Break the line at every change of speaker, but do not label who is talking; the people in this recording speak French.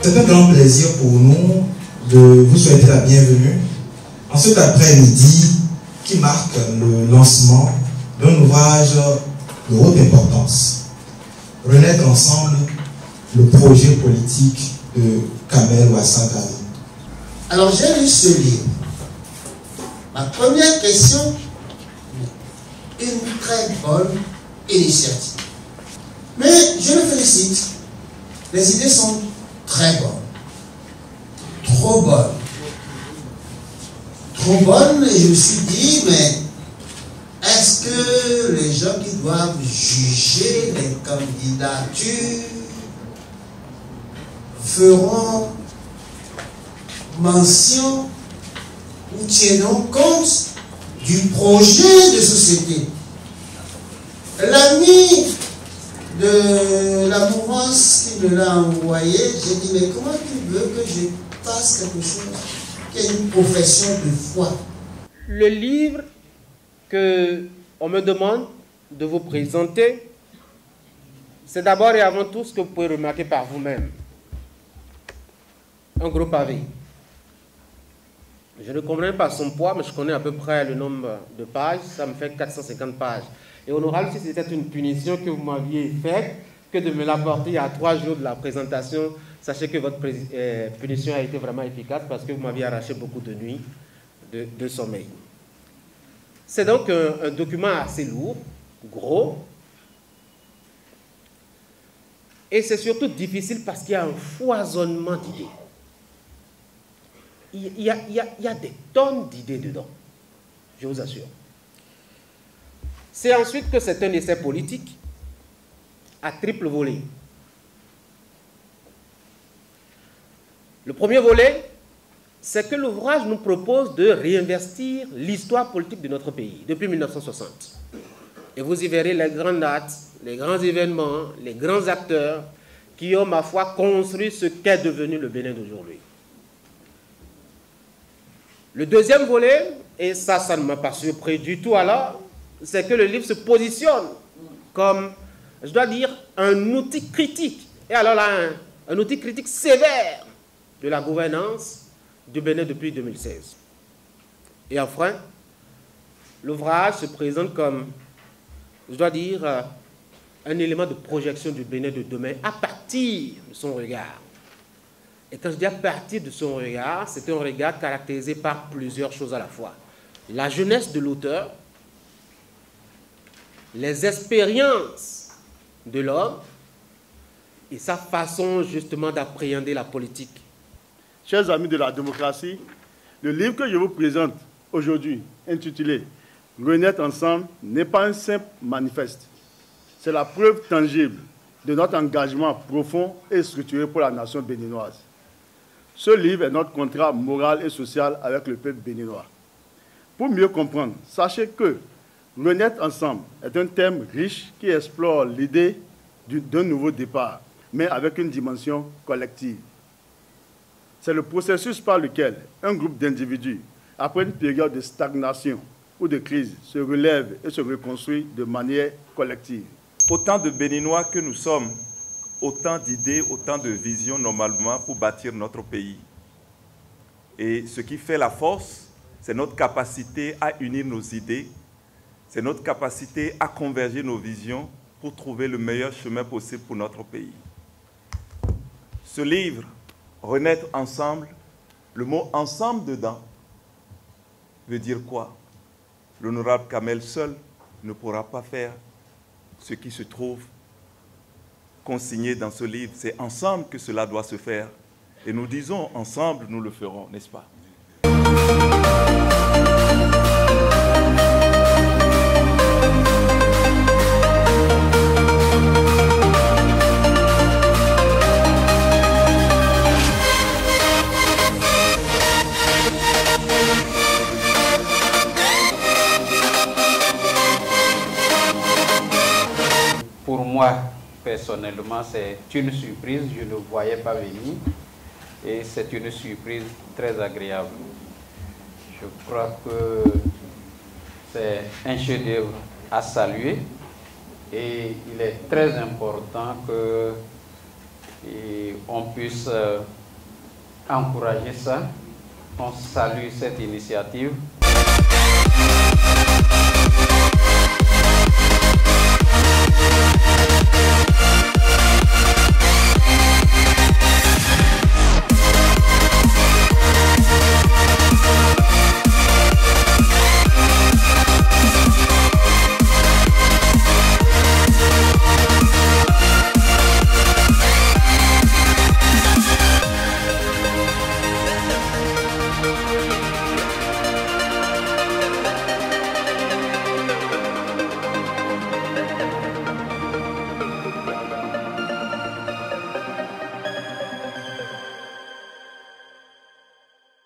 C'est un grand plaisir pour nous de vous souhaiter la bienvenue en cet après-midi qui marque le lancement d'un ouvrage de haute importance. Renaître ensemble, le projet politique de Kamel Ouassane Ghali.
Alors j'ai lu ce livre. Ma première question, une très bonne initiative. Mais je le félicite. Les idées sont très bonnes. Trop bonnes. Trop bonnes, et je me suis dit, mais est-ce que les gens qui doivent juger les candidatures feront mention ou tiendront compte du projet de société? L'ami de la mouvance qui me l'a envoyé, j'ai dit, mais comment tu veux que je fasse quelque chose qui est une profession de foi?
Le livre qu'on me demande de vous présenter, c'est d'abord et avant tout ce que vous pouvez remarquer par vous-même. Un gros pavé. Je ne connais pas son poids, mais je connais à peu près le nombre de pages. Ça me fait 450 pages. Et honorable, si c'était une punition que vous m'aviez faite, que de me l'apporter à 3 jours de la présentation, sachez que votre punition a été vraiment efficace parce que vous m'aviez arraché beaucoup de nuits de sommeil. C'est donc un document assez lourd, gros, et c'est surtout difficile parce qu'il y a un foisonnement d'idées. Il y a des tonnes d'idées dedans, je vous assure. C'est ensuite que c'est un essai politique à triple volet. Le premier volet, c'est que l'ouvrage nous propose de réinvestir l'histoire politique de notre pays depuis 1960. Et vous y verrez les grandes dates, les grands événements, les grands acteurs qui ont, ma foi, construit ce qu'est devenu le Bénin d'aujourd'hui. Le deuxième volet, et ça ne m'a pas surpris du tout alors, c'est que le livre se positionne comme, je dois dire, un outil critique. Et alors là, un outil critique sévère de la gouvernance du Bénin depuis 2016. Et enfin, l'ouvrage se présente comme, je dois dire, un élément de projection du Bénin de demain à partir de son regard. Et quand je dis à partir de son regard, c'est un regard caractérisé par plusieurs choses à la fois. La jeunesse de l'auteur, les expériences de l'homme et sa façon justement d'appréhender la politique.
Chers amis de la démocratie, le livre que je vous présente aujourd'hui, intitulé « Renaître ensemble » n'est pas un simple manifeste. C'est la preuve tangible de notre engagement profond et structuré pour la nation béninoise. Ce livre est notre contrat moral et social avec le peuple béninois. Pour mieux comprendre, sachez que Renaître ensemble est un thème riche qui explore l'idée d'un nouveau départ, mais avec une dimension collective. C'est le processus par lequel un groupe d'individus, après une période de stagnation ou de crise, se relève et se reconstruit de manière collective.
Autant de Béninois que nous sommes, autant d'idées, autant de visions normalement pour bâtir notre pays. Et ce qui fait la force, c'est notre capacité à unir nos idées, c'est notre capacité à converger nos visions pour trouver le meilleur chemin possible pour notre pays. Ce livre, Renaître ensemble, le mot « ensemble » dedans veut dire quoi? L'honorable Kamel seul ne pourra pas faire ce qui se trouve consigné dans ce livre. C'est ensemble que cela doit se faire. Et nous disons ensemble, nous le ferons, n'est-ce pas?
Pour moi, personnellement, c'est une surprise, je ne le voyais pas venir et c'est une surprise très agréable. Je crois que c'est un chef-d'œuvre à saluer et il est très important que et on puisse encourager ça. On salue cette initiative.